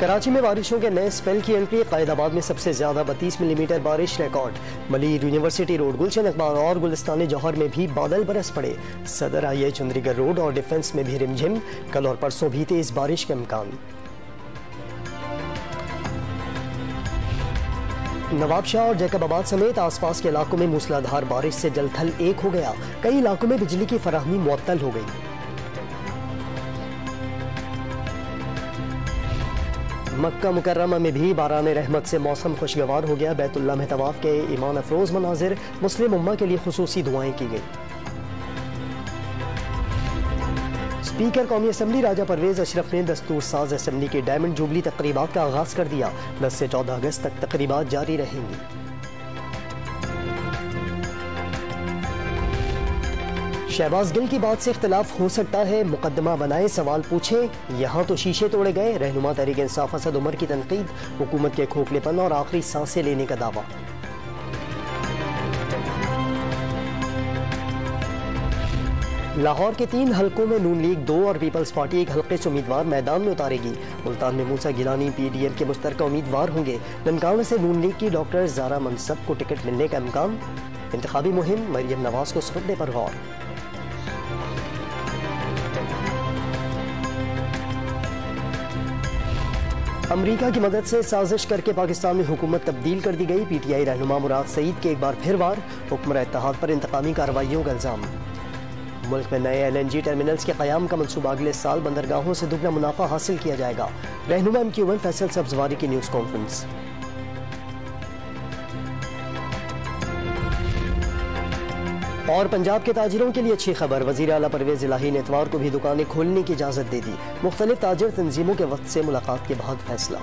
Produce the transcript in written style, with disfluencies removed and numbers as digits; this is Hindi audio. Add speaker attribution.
Speaker 1: कराची में बारिशों के नए स्पेल की एंट्री। क़ायदाबाद में सबसे ज्यादा 32 मिलीमीटर बारिश रिकॉर्ड। मलिर यूनिवर्सिटी रोड, गुलशन इकबाल और गुलिस्तान जौहर में भी बादल बरस पड़े। सदर आई चुंदरीगढ़ रोड और डिफेंस में भी रिमझिम। कल और परसों भी तेज बारिश के इम्कान। नवाबशाह और जैकबाबाद समेत आसपास के इलाकों में मूसलाधार बारिश से जल थल एक हो गया। कई इलाकों में बिजली की फराहमी मुअत्तल हो गई। मक्का मुकर्रमा में भी बारान रहमत से मौसम खुशगवार हो गया। बैतुल्लाह में तवाफ के ईमान अफरोज मनाजिर। मुस्लिम उम्मा के लिए खुसूसी दुआएं की गई। स्पीकर कौमी असम्बली राजा परवेज अशरफ ने दस्तूर साज असम्बली की डायमंड जुबली तकरीबात का आगाज कर दिया। 10 से 14 अगस्त तक तकरीबात जारी रहेंगी। शहबाज गिल की बात से इख्तिलाफ हो सकता है, मुकदमा बनाए सवाल पूछे। यहाँ तो शीशे तोड़े गए। रहनुमा तहरीक इंसाफ असद उमर की तनकीद। हुकूमत के खोखलेपन और आखिरी सांसें लेने का दावा। लाहौर के 3 हलकों में नून लीग 2 और पीपल्स पार्टी 1 हल्के से उम्मीदवार मैदान में उतारेगी। मुल्तान में मूसा गिलानी PDM के मुश्तरका उम्मीदवार होंगे। ननकाना से नून लीग की डॉक्टर ज़ारा मनसब को टिकट मिलने का इम्कान। इंतखाबी मुहिम, मरियम नवाज को सौंपने पर गौर। अमरीका की मदद से साजिश करके पाकिस्तान में हुकूमत तब्दील कर दी गई। PTI रहनुमा मुराद सईद के एक बार फिर वार। हुक्मरान इत्तेहाद पर इंतकामी कार्रवाइयों का इल्जाम। मुल्क में नए LNG टर्मिनल्स के क़याम का मंसूबा अगले साल बंदरगाहों से दुगना मुनाफा हासिल किया जाएगा। रहनुमा MQ1 फैसल सब्जवारी की न्यूज़ कॉन्फ्रेंस। और पंजाब के ताजिरों के लिए अच्छी खबर। वज़ीर आला परवेज इलाही ने इतवार को भी दुकानें खोलने की इजाज़त दे दी। मुख्तलिफ ताजिर तंजीमों के वक्त से मुलाकात के बाद फैसला।